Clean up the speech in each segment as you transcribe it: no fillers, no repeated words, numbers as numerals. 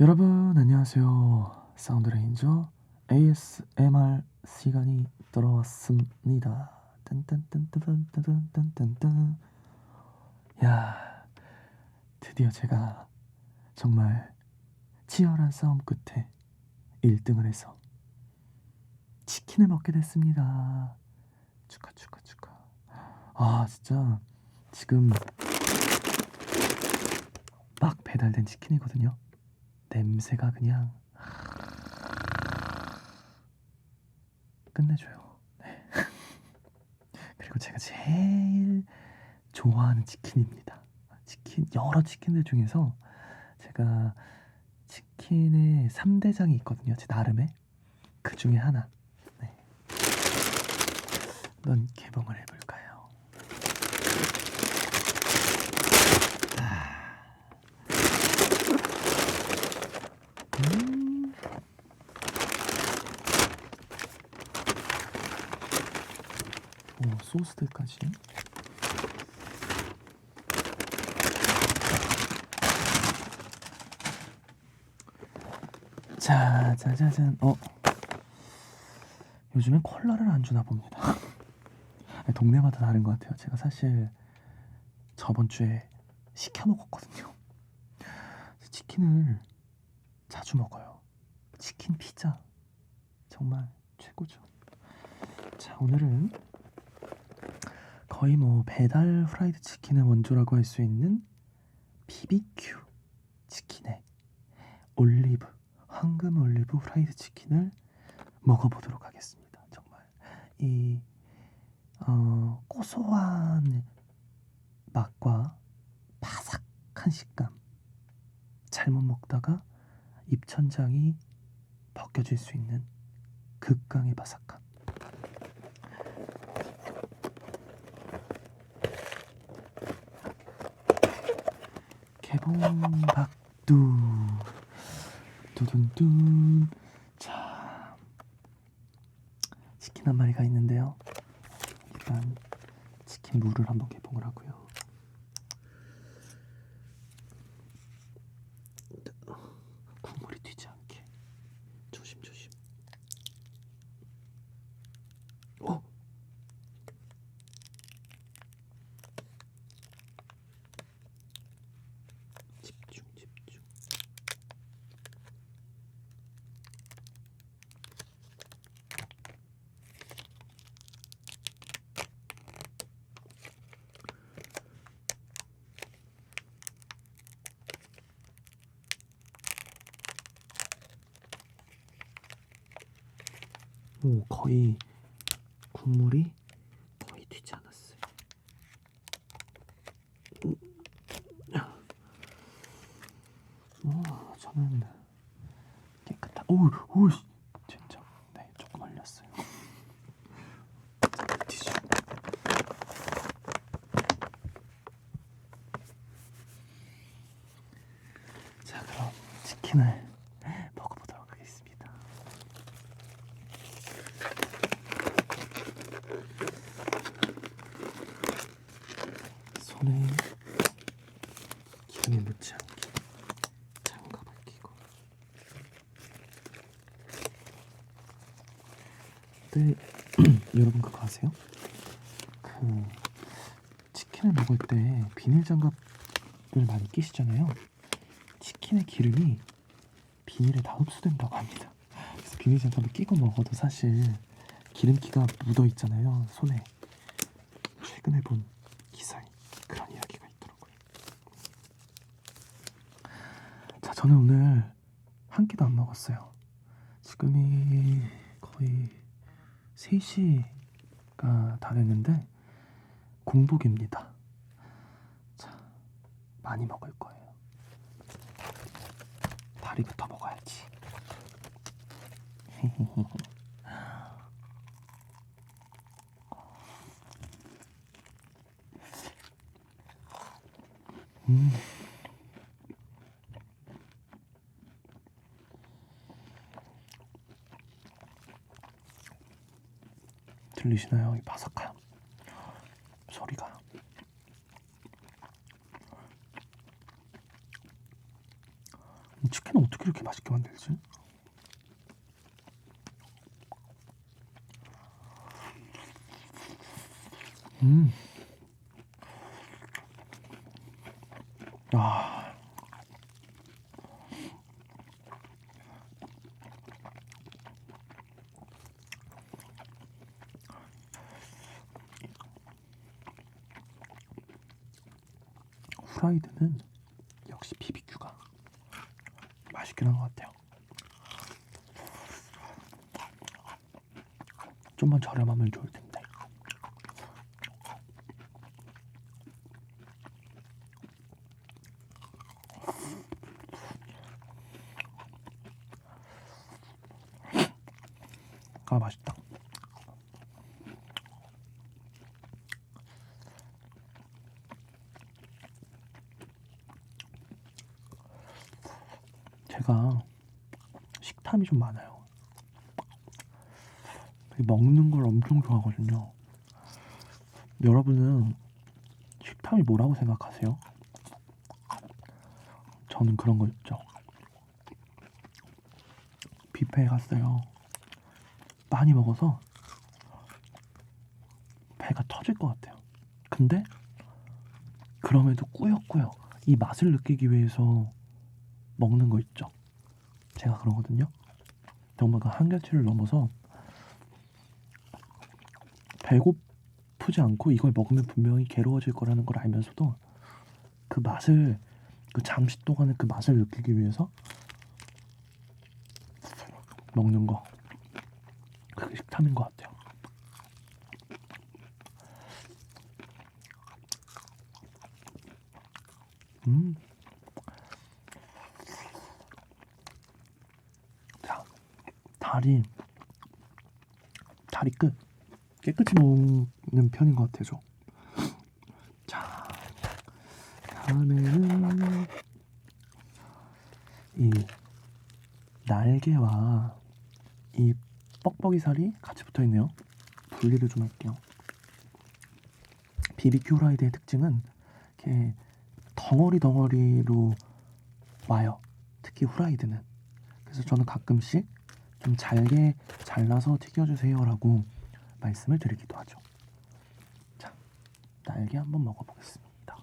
여러분 안녕하세요. 사운드레인저 ASMR 시간이 돌아왔습니다. 딴딴딴딴딴딴딴딴. 야, 드디어 제가 정말 치열한 싸움 끝에 1등을 해서 치킨을 먹게 됐습니다. 축하. 아 진짜 지금 막 배달된 치킨이거든요. 냄새가 그냥 끝내줘요. 네. 그리고 제가 제일 좋아하는 치킨입니다. 여러 치킨들 중에서 제가 치킨의 3대장이 있거든요. 제 나름의 그 중에 하나. 네. 한번 개봉을 해볼까요? 오, 소스들까지. 자, 짜자잔. 요즘엔 콜라를 안 주나 봅니다. 동네마다 다른 것 같아요. 제가 사실 저번 주에 시켜 먹었거든요. 치킨을 자주 먹어요. 치킨 피자 정말 최고죠. 자, 오늘은 거의 뭐 배달 프라이드 치킨의 원조라고 할 수 있는 BBQ 치킨에 황금 올리브 프라이드 치킨을 먹어보도록 하겠습니다. 정말 이 고소한 맛과 바삭한 식감, 잘못 먹다가 입천장이 벗겨질 수 있는 극강의 바삭함. 개봉박두 두둔둔. 자, 치킨 한 마리가 있는데요. 일단 치킨 무를 한번 개봉을 하고요. 국물이 튀지 않게 조심조심. 집중. 오, 거의 국물이 거의 튀지 않았어요. 저는 깨끗한. 오, 진짜. 네, 조금 흘렸어요. 티슈. 자, 그럼 치킨을 먹어보도록 하겠습니다. 손에 기름이 묻지 않게 장갑을 끼고. 근데 여러분 그거 아세요? 그 치킨을 먹을 때 비닐 장갑을 많이 끼시잖아요. 치킨의 기름이 비닐에 다 흡수된다고 합니다. 그래서 비닐 장갑을 끼고 먹어도 사실 기름기가 묻어 있잖아요, 손에. 최근에 본 기사에 그런 이야기가 있더라고요. 자, 저는 오늘 한 끼도 안 먹었어요. 지금이 거의 3시가 다 됐는데 공복입니다. 자, 많이 먹을 거예요. 다리부터 먹어야지. 들리시나요? 이 바삭한 소리가. 치킨은 어떻게 이렇게 맛있게 만들지? 음. 아. 후라이드는 역시 BBQ가 맛있긴 한 것 같아요. 좀만 저렴하면 좋을 텐데. 아, 맛있다. 제가 식탐이 좀 많아요. 먹는 걸 엄청 좋아하거든요. 여러분은 식탐이 뭐라고 생각하세요? 저는 그런 거 있죠. 뷔페에 갔어요. 많이 먹어서 배가 터질 것 같아요. 근데 그럼에도 꾸역꾸역 이 맛을 느끼기 위해서 먹는 거 있죠. 제가 그러거든요. 정말 그 한계치를 넘어서 배고프지 않고 이걸 먹으면 분명히 괴로워질 거라는 걸 알면서도 그 맛을, 그 잠시 동안의 그 맛을 느끼기 위해서 먹는 거, 그게 식탐인 것 같아요. 자, 다리 끝 깨끗이 먹는 편인 것 같아요. 자, 다음에는 이 날개와 이 뻑뻑이 살이 같이 붙어있네요. 분리를 좀 할게요. BBQ 후라이드의 특징은 이렇게 덩어리로 와요. 특히 후라이드는. 그래서 저는 가끔씩 좀 잘게 잘라서 튀겨주세요 라고 말씀을 드리기도 하죠. 자, 날개 한번 먹어보겠습니다.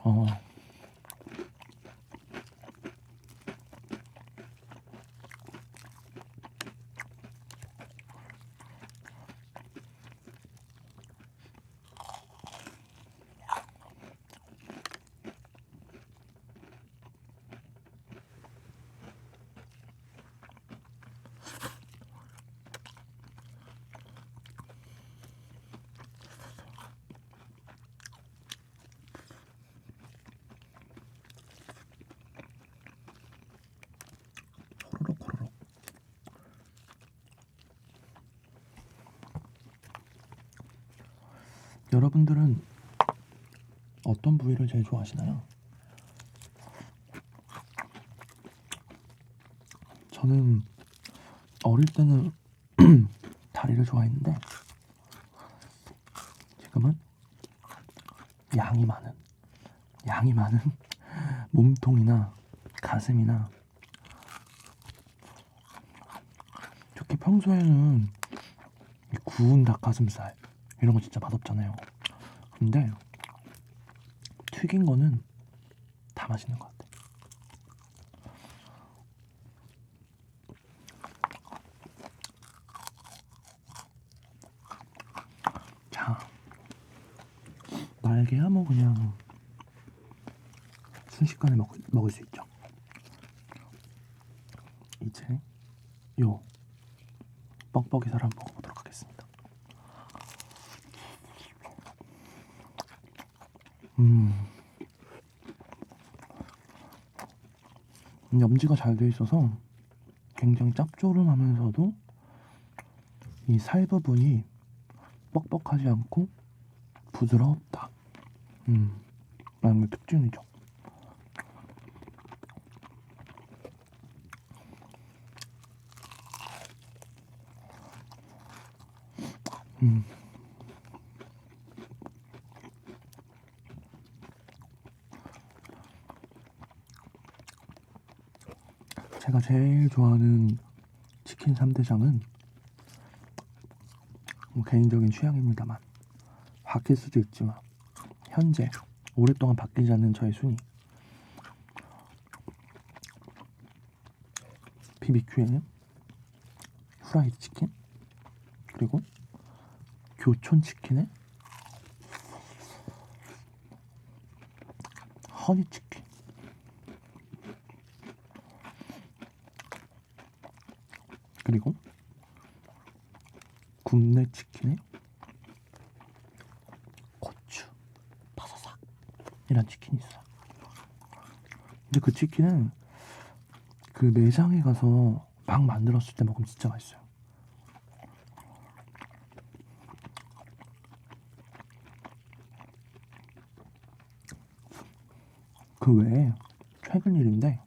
어. 호로록. 여러분들은 어떤 부위를 제일 좋아하시나요? 저는 어릴 때는 다리를 좋아했는데 지금은 양이 많은 몸통이나 가슴이나, 특히 평소에는 이 구운 닭가슴살 이런 거 진짜 맛없잖아요. 근데 튀긴 거는 다 맛있는 것 같아요. 자, 날개야 뭐 그냥 순식간에 먹을 수 있죠. 이제 요 뻑뻑이살 한번 먹어보도록 하겠습니다. 염지가 잘 돼 있어서 굉장히 짭조름하면서도 이 살 부분이 뻑뻑하지 않고 부드럽다. 라는 게 특징이죠. 제가 제일 좋아하는 치킨 3대장은 뭐 개인적인 취향입니다만 바뀔 수도 있지만 현재 오랫동안 바뀌지 않는 저의 순위 BBQ에는 후라이드 치킨 그리고 교촌 치킨에 허니 치킨 그리고 굽네 치킨에 고추 바사삭 이란 치킨이 있어요. 근데 그 치킨은 그 매장에 가서 막 만들었을 때 먹으면 진짜 맛있어요. 그 외에 최근 일인데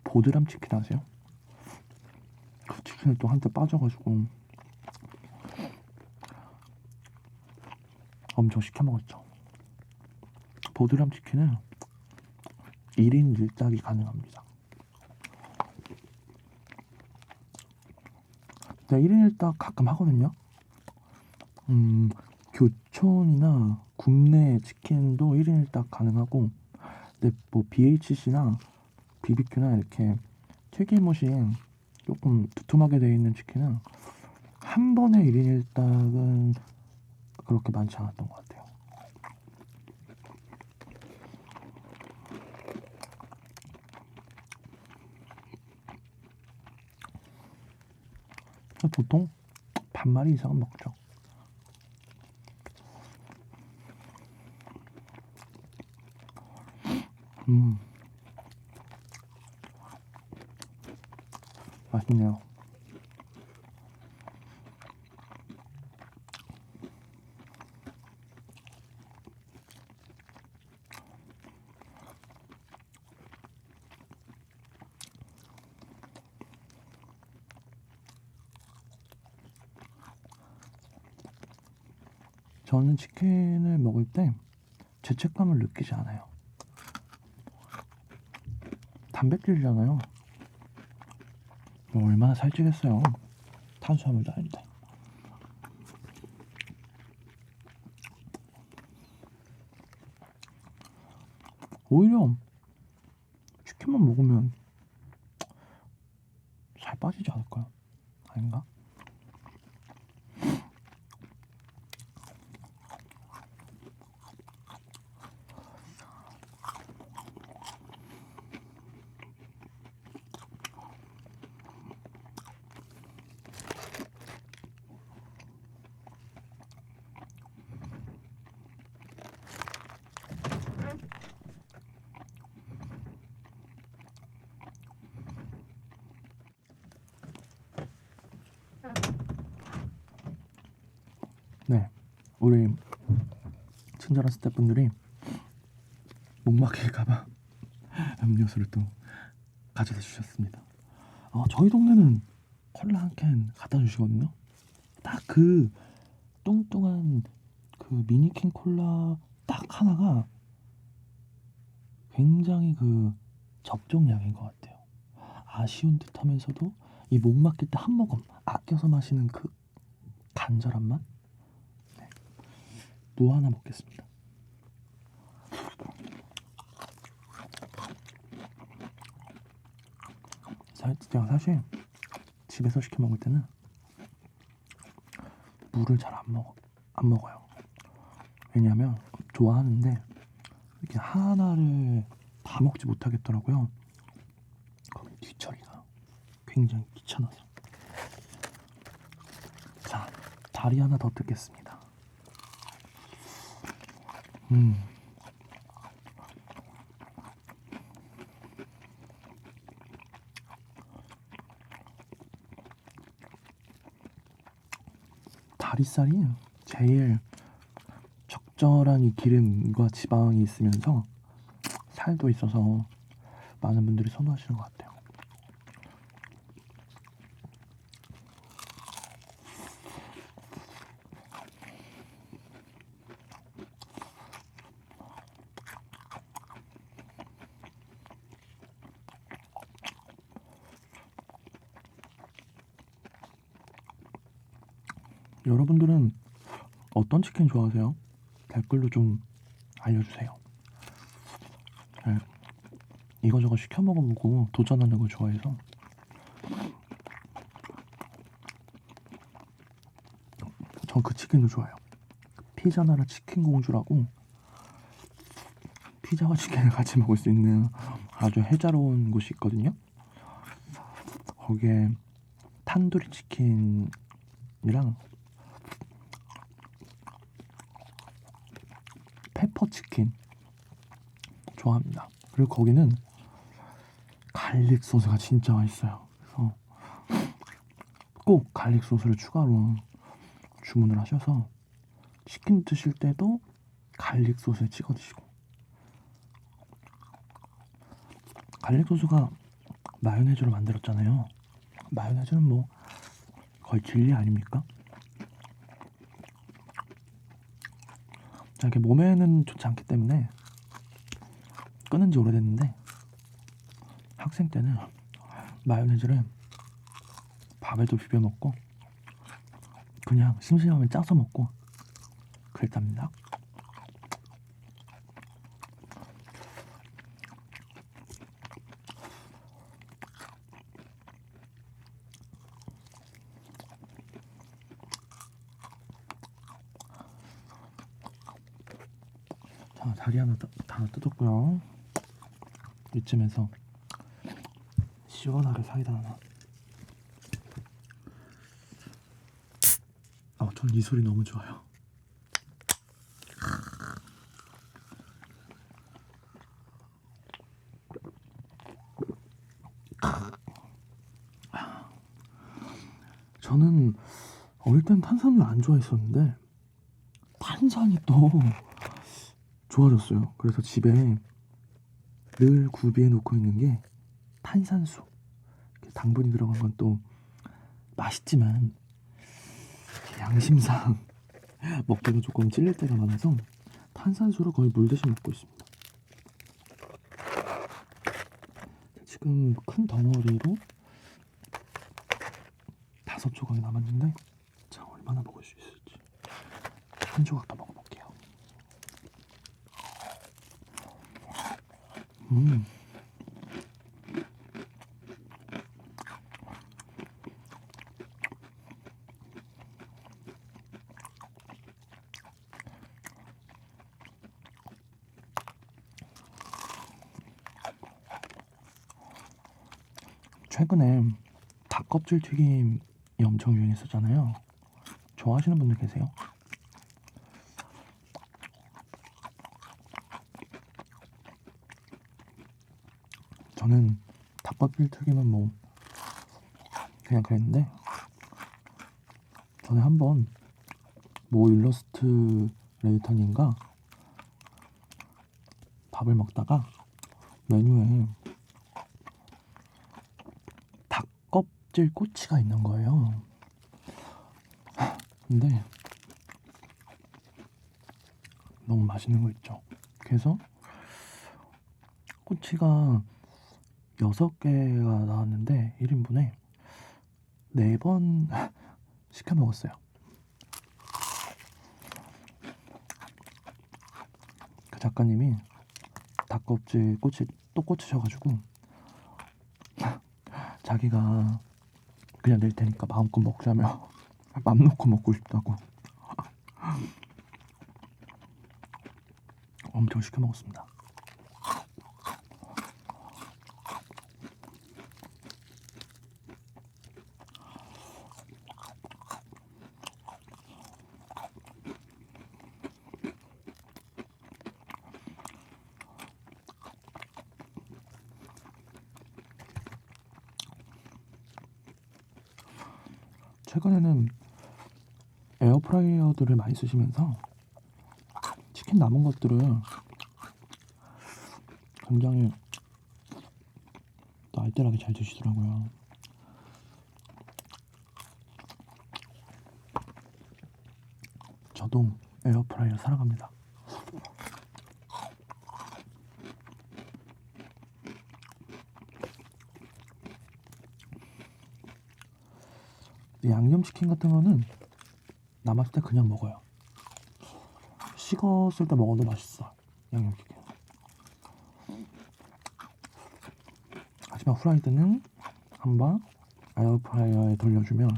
보드람 치킨 아세요? 그 치킨을 또 한때 빠져가지고 엄청 시켜 먹었죠. 보드람 치킨은 1인 1닭이 가능합니다. 내가 1인 1닭 가끔 하거든요. 교촌이나 굽네 치킨도 1인 1닭 가능하고 근데 뭐 BHC나 BBQ나 이렇게 튀김옷이 조금 두툼하게 되어 있는 치킨은 한 번에 1인 1닭은 그렇게 많지 않았던 것 같아요. 보통 반마리 이상은 먹죠. 맛있네요. 저는 치킨을 먹을 때 죄책감을 느끼지 않아요. 단백질이잖아요. 뭐 얼마나 살찌겠어요. 탄수화물도 아닌데. 오히려 치킨만 먹으면 살 빠지지 않을까요? 아닌가? 네, 우리 친절한 스태프분들이 목 막힐까봐 음료수를 또 가져다 주셨습니다. 저희 동네는 콜라 한 캔 갖다 주시거든요. 딱 그 뚱뚱한 그 미니캔 콜라 딱 하나가 굉장히 그 적정량인 것 같아요. 아쉬운 듯 하면서도 이 목 막힐 때 한 모금 아껴서 마시는 그 간절한 맛? 네. 또 하나 먹겠습니다. 제가 사실 집에서 시켜 먹을 때는 물을 잘 안 먹어요. 왜냐면 좋아하는데 이렇게 하나를 다 먹지 못하겠더라고요. 거기 뒤처리가 굉장히 귀찮아서. 자, 다리 하나 더 뜯겠습니다. 다리살이 제일 적절한 이 기름과 지방이 있으면서 살도 있어서 많은 분들이 선호하시는 것 같아요. 여러분들은 어떤 치킨 좋아하세요? 댓글로 좀 알려주세요. 네, 이거저거 시켜 먹어보고 도전하는 거 좋아해서. 전 그 치킨도 좋아요. 피자나라 치킨 공주라고 피자와 치킨을 같이 먹을 수 있는 아주 해자로운 곳이 있거든요. 거기에 탄두리 치킨이랑 페퍼 치킨 좋아합니다. 그리고 거기는 갈릭 소스가 진짜 맛있어요. 그래서 꼭 갈릭 소스를 추가로 주문을 하셔서 치킨 드실 때도 갈릭 소스에 찍어 드시고. 갈릭 소스가 마요네즈로 만들었잖아요. 마요네즈는 뭐 거의 진리 아닙니까? 이게 몸에는 좋지 않기 때문에 끊은 지 오래됐는데, 학생 때는 마요네즈를 밥에도 비벼 먹고 그냥 심심하면 짜서 먹고 그랬답니다. 자, 다리 하나 다 뜯었고요. 이쯤에서 시원하게 사이다 하나. 전 이 소리 너무 좋아요. 저는 어릴 땐 탄산을 안 좋아했었는데 탄산이 또 좋아졌어요. 그래서 집에 늘 구비해 놓고 있는 게 탄산수. 당분이 들어간 건 또 맛있지만 양심상 먹기가 조금 찔릴 때가 많아서 탄산수를 거의 물대신 먹고 있습니다. 지금 큰 덩어리로 5조각이 남았는데, 자, 얼마나 먹을 수 있을지 한 조각 더 먹어볼게요. 최근에 닭껍질 튀김이 엄청 유행했었잖아요. 좋아하시는 분들 계세요? 저는 닭껍질 튀김은 뭐 그냥 그랬는데, 전에 한번 모 일러스트레이터님과 밥을 먹다가 메뉴에 닭껍질 꼬치가 있는 거예요. 근데 너무 맛있는 거 있죠. 그래서 꼬치가 6개가 나왔는데 1인분에 4번 시켜 먹었어요. 그 작가님이 닭껍질 꼬치 또 꽂히셔가지고 자기가 그냥 낼 테니까 마음껏 먹자며 맘 놓고 먹고 싶다고 엄청 시켜 먹었습니다. 최근에는 에어프라이어들을 많이 쓰시면서 치킨 남은 것들을 굉장히 또 알뜰하게 잘 드시더라고요. 저도 에어프라이어 사랑합니다. 양념치킨 같은 거는 남았을 때 그냥 먹어요. 식었을 때 먹어도 맛있어, 양념치킨. 하지만 후라이드는 한번 에어프라이어에 돌려주면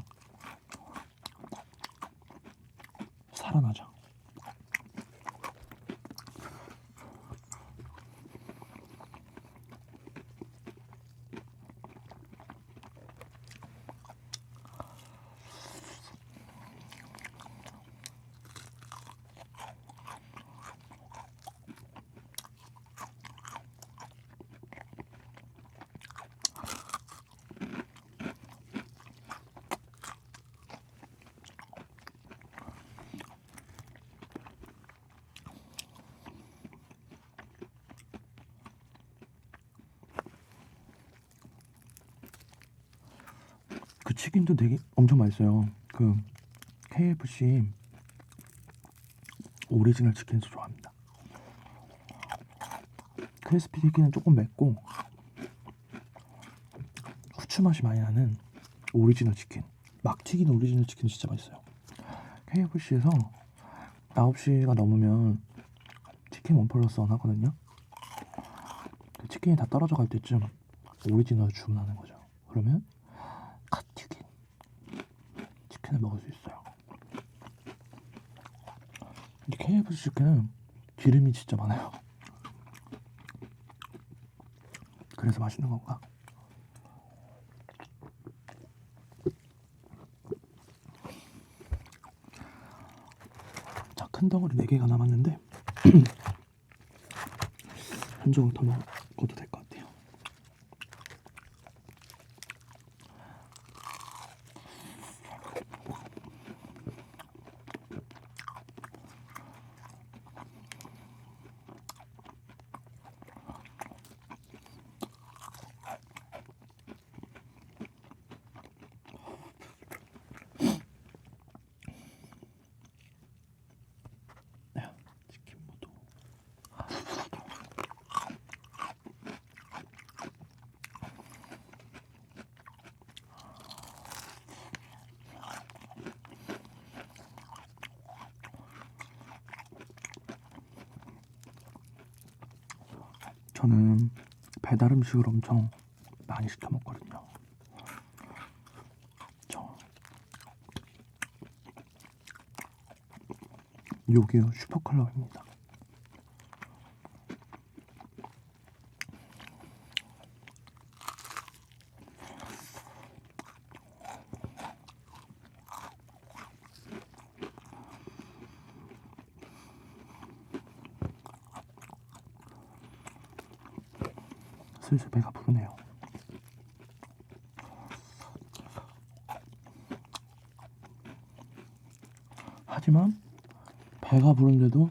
살아나죠. 그 치킨도 되게 엄청 맛있어요. 그 KFC 오리지널 치킨도 좋아합니다. 크리스피 치킨은 조금 맵고 후추 맛이 많이 나는 오리지널 치킨, 막 튀긴 오리지널 치킨 진짜 맛있어요. KFC에서 9시가 넘으면 치킨 1+1 하거든요. 그 치킨이 다 떨어져 갈 때쯤 오리지널 주문하는 거죠. 그러면 갓 튀긴 치킨을 먹을 수 있어요. 근데 KFC 치킨은 기름이 진짜 많아요. 그래서 맛있는 건가? 자, 큰 덩어리 4개가 남았는데 한 조각 더 먹어도 될 것 같아요. 치킨 모두 저는 배달 음식을 엄청 많이 시켜 먹거든요. 요기요 슈퍼컬러입니다. 슬슬 배가 부르네요. 하지만 배가 부른데도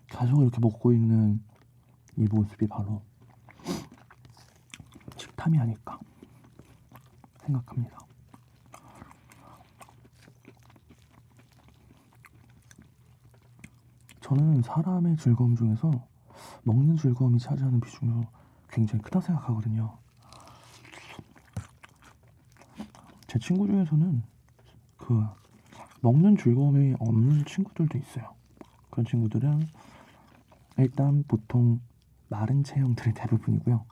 계속 이렇게 먹고 있는 이 모습이 바로 식탐이 아닐까 생각합니다. 저는 사람의 즐거움 중에서 먹는 즐거움이 차지하는 비중이 굉장히 크다 생각하거든요. 제 친구 중에서는 그 먹는 즐거움이 없는 친구들도 있어요. 그런 친구들은 일단 보통 마른 체형들이 대부분이고요.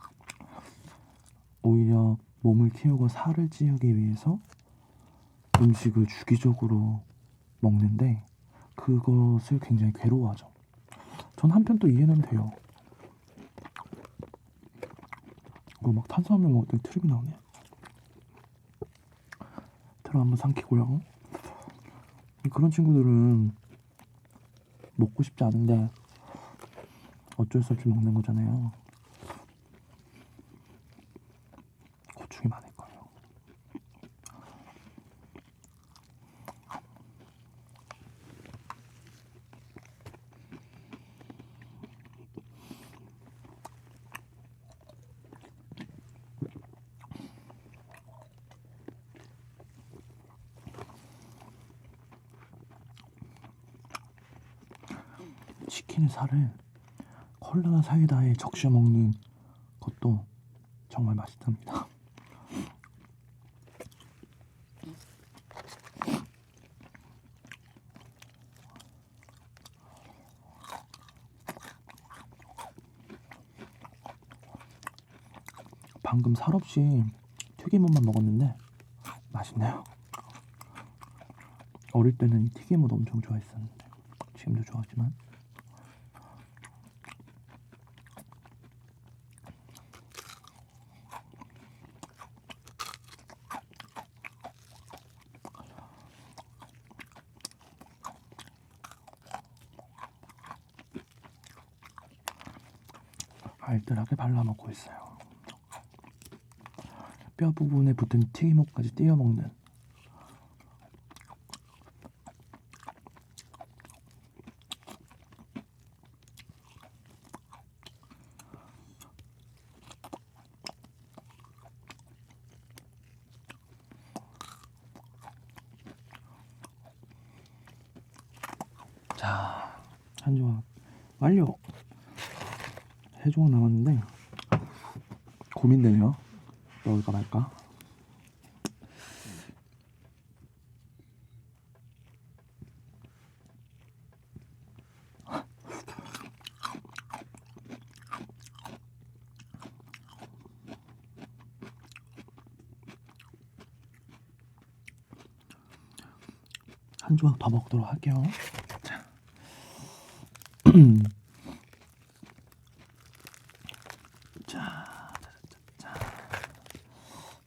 오히려 몸을 키우고 살을 찌우기 위해서 음식을 주기적으로 먹는데 그것을 굉장히 괴로워하죠. 전 한편 또 이해는 돼요. 막 탄수화물 먹을 때 트립이 나오네요. 트립 한번 삼키고요. 그런 친구들은 먹고 싶지 않은데 어쩔 수 없이 먹는 거잖아요. 고충이 많을 거예요. 치킨의 살을 콜라나 사이다에 적셔 먹는 것도 정말 맛있답니다. 방금 살 없이 튀김옷만 먹었는데 맛있네요. 어릴 때는 이 튀김옷 엄청 좋아했었는데 지금도 좋아하지만 알뜰하게 발라 먹고 있어요. 뼈 부분에 붙은 튀김옷까지 띄어 먹는. 자, 한 조각 완료. 세 조각 남았는데 고민되네요. 넣을까 말까. 한 조각 더 먹도록 할게요. 자. 자.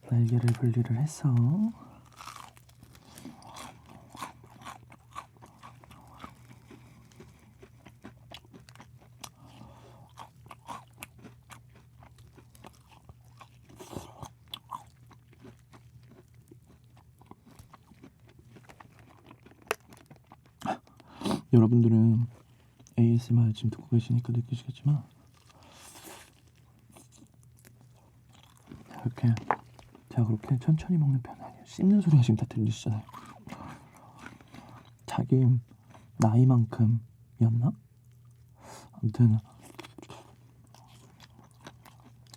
날개를 분리를 해서 여러분들은 ASMR 지금 듣고 계시니까 느끼시겠지만 이렇게 제가 그렇게 천천히 먹는 편은 아니에요. 씹는 소리가 지금 다 들리시잖아요. 자기 나이만큼이었나? 아무튼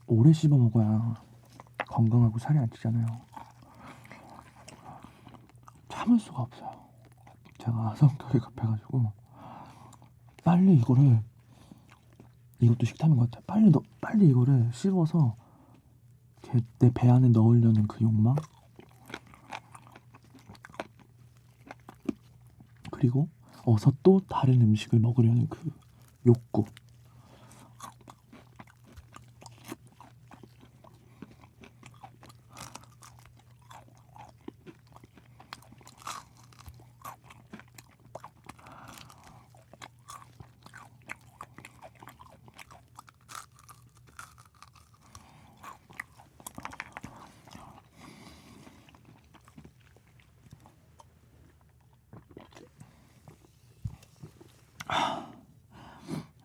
오래 씹어 먹어야 건강하고 살이 안 찌잖아요. 참을 수가 없어요. 제가 성격이 급해가지고 빨리 이것도 식탐인 것 같아요. 빨리 이거를 씹어서 내 배 안에 넣으려는 그 욕망, 그리고 어서 또 다른 음식을 먹으려는 그 욕구.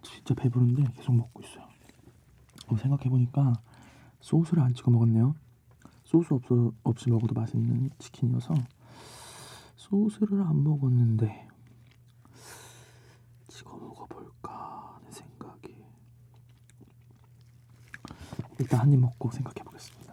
진짜 배부른데 계속 먹고 있어요. 생각해보니까 소스를 안 찍어 먹었네요. 소스 없이 먹어도 맛있는 치킨이어서 소스를 안 먹었는데 찍어 먹어볼까 하는 생각이. 일단 한 입 먹고 생각해보겠습니다.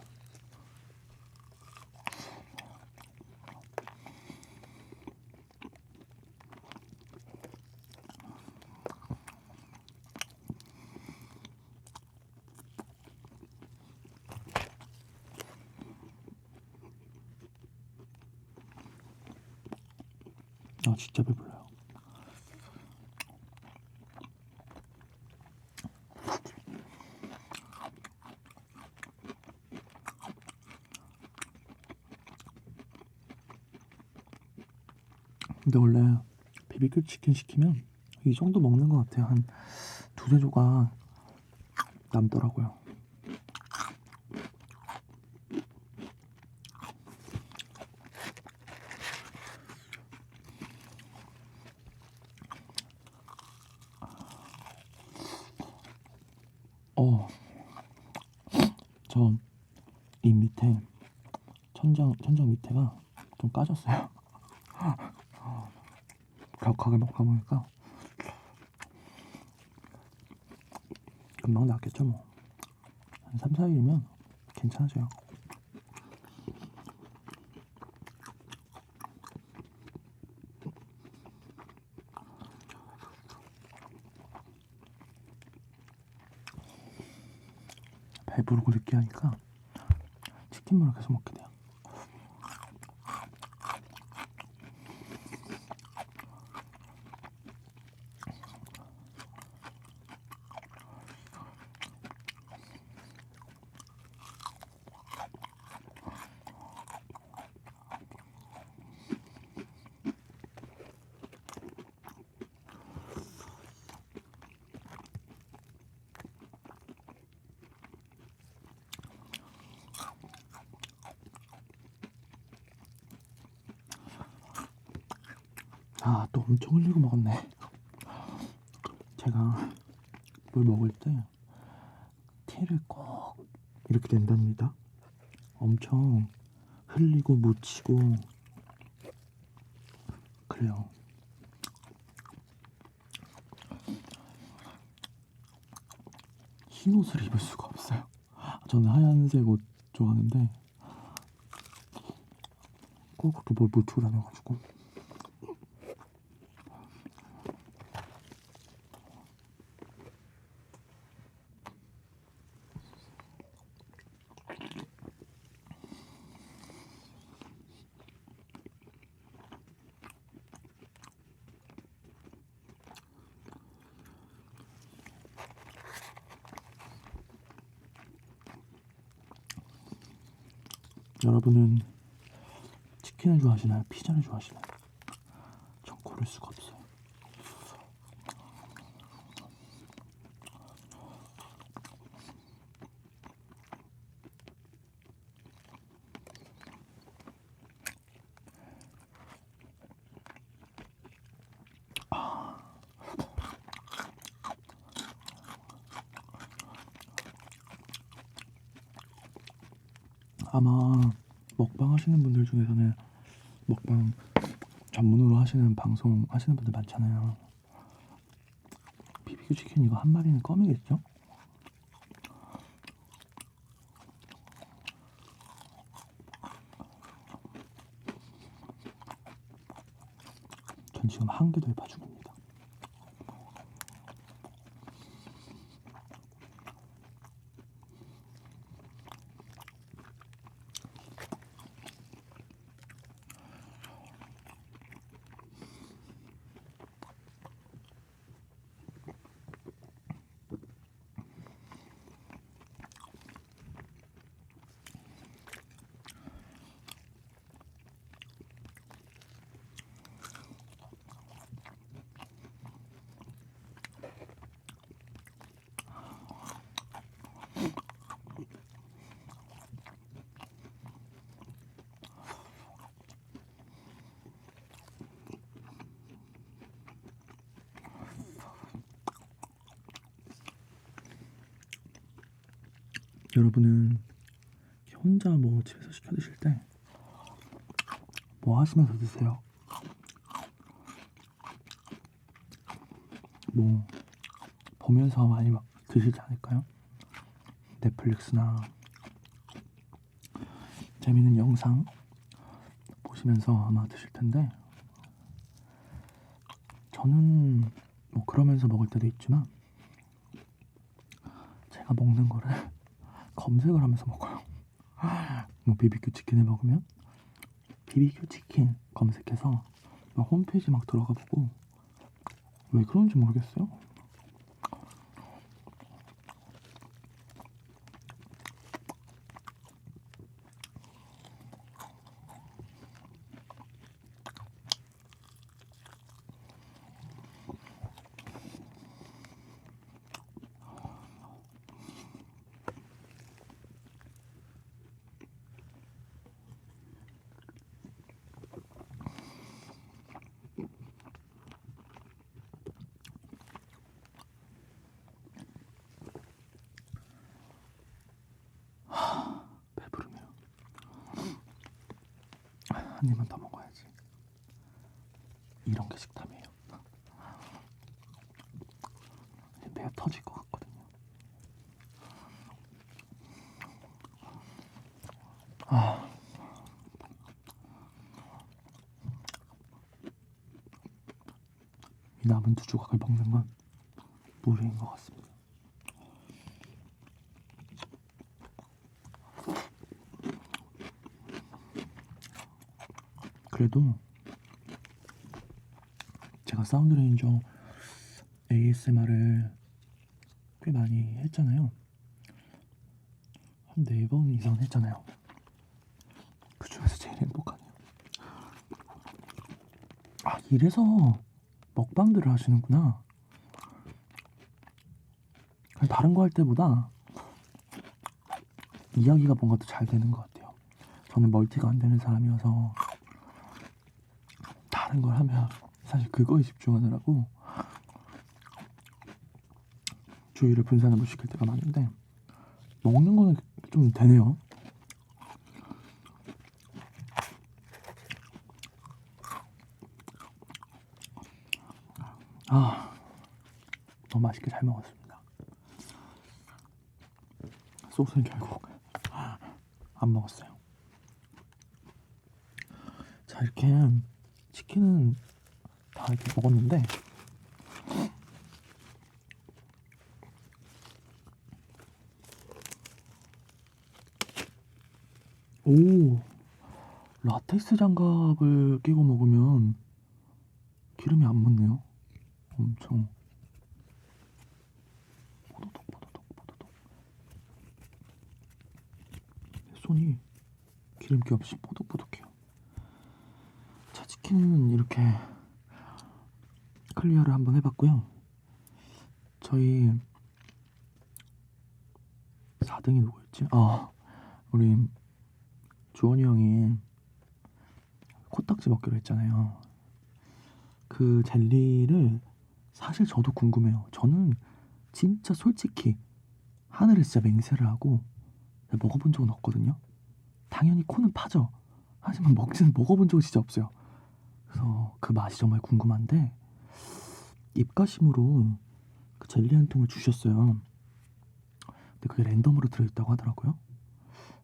진짜 배불러요. 근데 원래 BBQ 치킨 시키면 이 정도 먹는 것 같아요. 한 두세 조각 남더라고요. 저 이 밑에 천장 밑에가 좀 까졌어요. 격하게 먹다 보니까 금방 낫겠죠 뭐. 한 3, 4일이면 괜찮아져요. 배부르고 느끼하니까 치킨물을 계속 먹게 돼요. 아, 또 엄청 흘리고 먹었네. 제가 뭘 먹을 때 티를 꼭 이렇게 낸답니다. 엄청 흘리고 묻히고 그래요. 흰 옷을 입을 수가 없어요. 저는 하얀색 옷 좋아하는데 꼭 또 뭘 묻히고 다녀가지고. 여러분은 치킨을 좋아하시나요? 피자를 좋아하시나요? 전 고를 수가 없어요. 아마 먹방 하시는 분들 중에서는 먹방 전문으로 하시는 방송 하시는 분들 많잖아요. BBQ 치킨 이거 한 마리는 껌이겠죠? 전 지금 한 개도 해봐 중입니다. 여러분은 혼자 뭐 집에서 시켜 드실 때 뭐 하시면서 드세요? 뭐 보면서 많이 막 드시지 않을까요? 넷플릭스나 재밌는 영상 보시면서 아마 드실 텐데, 저는 뭐 그러면서 먹을 때도 있지만 제가 먹는 거를 검색을 하면서 먹어요. 뭐 BBQ 치킨을 먹으면 BBQ 치킨 검색해서 막 홈페이지 막 들어가 보고, 왜 그런지 모르겠어요. 배부르네요. 한 입만 더 먹어야지. 이런 게 식탐이에요. 배가 터질 것 같거든요. 이 남은 두 조각을 먹는 건 무리인 것 같습니다. 그래도 제가 사운드레인저 ASMR을 꽤 많이 했잖아요. 한 4번 이상 했잖아요. 그 중에서 제일 행복하네요. 아, 이래서 먹방들을 하시는구나. 다른 거 할 때보다 이야기가 뭔가 더 잘 되는 것 같아요. 저는 멀티가 안 되는 사람이어서 다른 걸 하면 사실 그거에 집중하느라고 주의를 분산을 못 시킬 때가 많은데, 먹는 거는 좀 되네요. 아, 너무 맛있게 잘 먹었습니다. 소스는 결국 안 먹었어요. 자, 이렇게 치킨은 다 이렇게 먹었는데, 오, 라텍스 장갑을 끼고 먹으면 기름이 안 묻네요. 엄청 포도독 포도독 포도독. 손이 기름기 없이 포독포독해요. 자, 치킨은 이렇게 클리어를 한번 해봤고요. 저희 4등이 누구였지? 아, 우리 주원이 형이 코딱지 먹기로 했잖아요. 그 젤리를 사실 저도 궁금해요. 저는 진짜 솔직히 하늘에 진짜 맹세를 하고 먹어본 적은 없거든요. 당연히 코는 파죠. 하지만 먹어본 적은 진짜 없어요. 그래서 그 맛이 정말 궁금한데, 입가심으로 그 젤리 한 통을 주셨어요. 근데 그게 랜덤으로 들어있다고 하더라고요.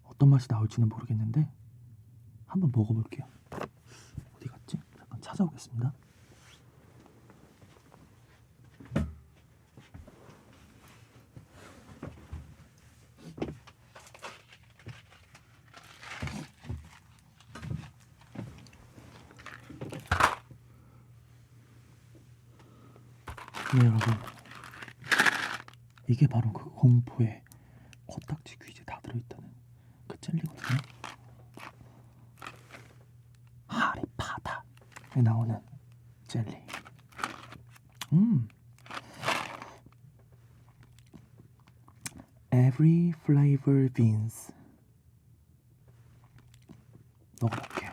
어떤 맛이 나올지는 모르겠는데 한번 먹어볼게요. 어디 갔지? 잠깐 찾아오겠습니다. 네, 여러분, 이게 바로 그 공포의 코딱지 귀지 다 들어있다는 그 젤리거든요. 하리파다에 나오는 젤리. Every flavor beans. 먹어볼게요.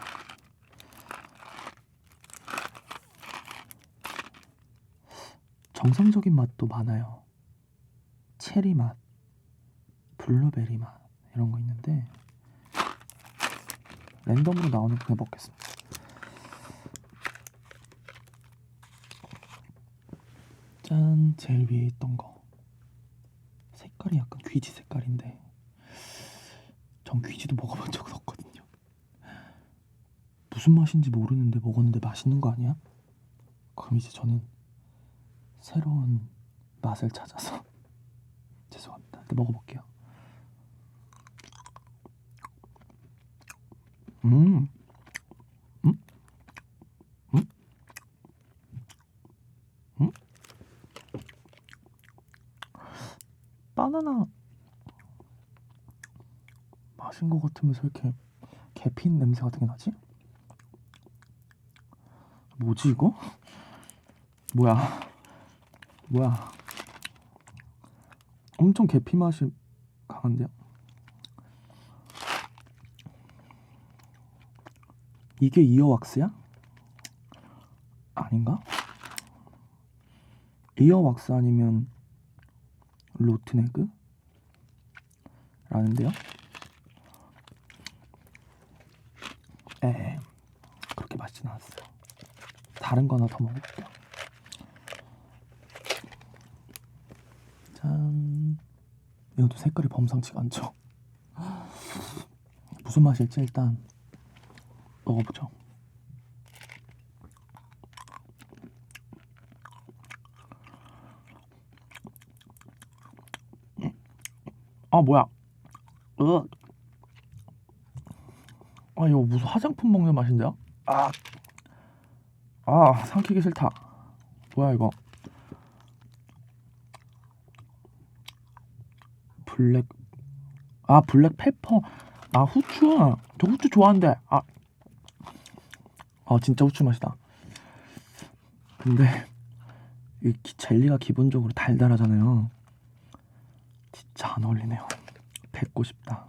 정상적인 맛도 많아요. 체리 맛, 블루베리 맛 이런 거 있는데 랜덤으로 나오는 거 그냥 먹겠습니다. 짠, 제일 위에 있던 거 색깔이 약간 귀지 색깔인데 전 귀지도 먹어본 적은 없거든요. 무슨 맛인지 모르는데 먹었는데 맛있는 거 아니야? 그럼 이제 저는 새로운 맛을 찾아서 죄송합니다. 일단 먹어볼게요. 음, 음, 음, 음. 바나나 맛인 것 같으면서 이렇게 계핀 냄새 같은 게 나지? 뭐지 이거? 뭐야? 엄청 계피 맛이 강한데요? 이게 이어왁스야? 아닌가? 이어왁스 아니면 로튼에그? 라는데요? 그렇게 맛있진 않았어요. 다른 거 하나 더 먹어볼게요. 짠. 이것도 색깔이 범상치가 않죠? 무슨 맛일지 일단 먹어보죠. 아, 뭐야? 으악. 아, 이거 무슨 화장품 먹는 맛인데요? 아, 삼키기 싫다. 뭐야 이거? 블랙, 블랙 페퍼. 후추. 저 후추 좋아하는데. 진짜 후추 맛이다. 근데 이 젤리가 기본적으로 달달하잖아요. 진짜 안 어울리네요. 뱉고 싶다.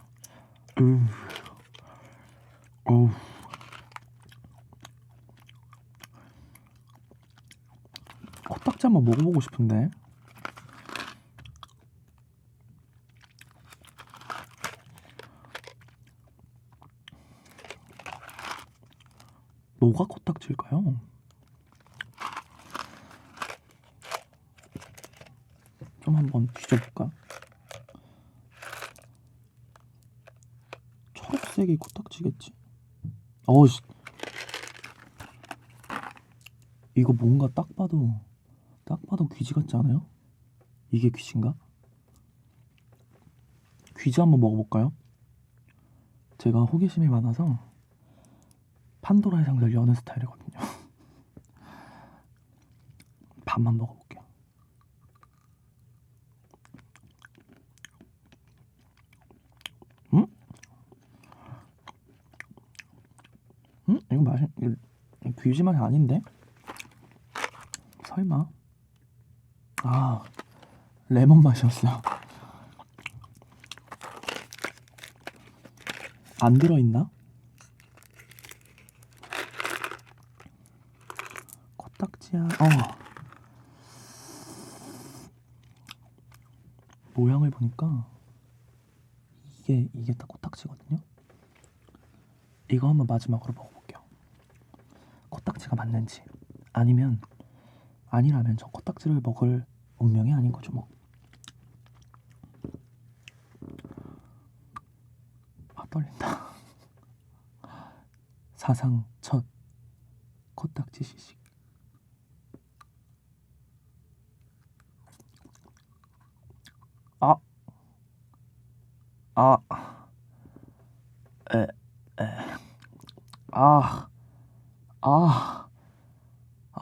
어우. 코딱지 한번 먹어보고 싶은데. 뭐가 코딱지일까요? 좀 한번 뒤져볼까? 초록색이 코딱지겠지? 어우씨, 이거 뭔가 딱 봐도 귀지 같지 않아요? 이게 귀지인가? 귀지 한번 먹어볼까요? 제가 호기심이 많아서 판도라의 상자를 여는 스타일이거든요. 밥만 먹어볼게요. 이거 맛이 귀지 맛이 아닌데? 설마? 레몬 맛이었어요. 안 들어있나? 코딱지야. 모양을 보니까 이게 딱 코딱지거든요. 이거 한번 마지막으로 먹어볼게요. 코딱지가 맞는지. 아니라면 저 코딱지를 먹을 운명이 아닌 거죠 뭐. 떨린다. 사상 첫 코딱지 시식.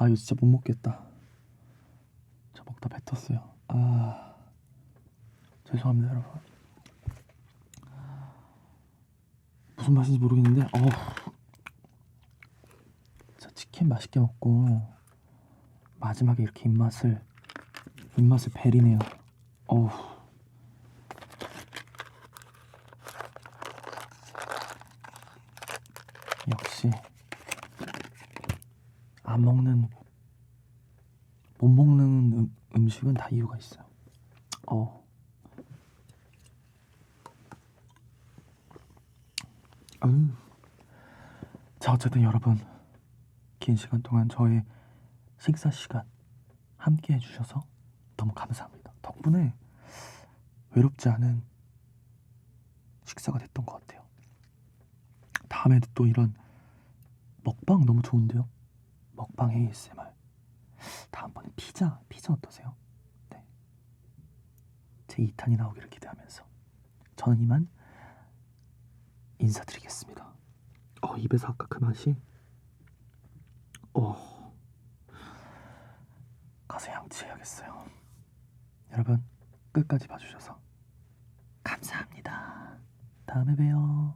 이거 진짜 못 먹겠다. 저 먹다 뱉었어요. 죄송합니다 여러분. 무슨 맛인지 모르겠는데 자, 치킨 맛있게 먹고 마지막에 이렇게 입맛을 베리네요. 역시 못 먹는 음식은 다 이유가 있어요. 자, 어쨌든 여러분, 긴 시간 동안 저의 식사 시간 함께 해주셔서 너무 감사합니다. 덕분에 외롭지 않은 식사가 됐던 것 같아요. 다음에도 또 이런 먹방 너무 좋은데요? 먹방 ASMR. 다음번에 피자 어떠세요? 네. 제 2탄이 나오기를 기대하면서 저는 이만 인사드리겠습니다. 입에서 아까 그 맛이 가서 양치해야겠어요. 여러분 끝까지 봐주셔서 감사합니다. 다음에 봬요.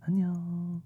안녕.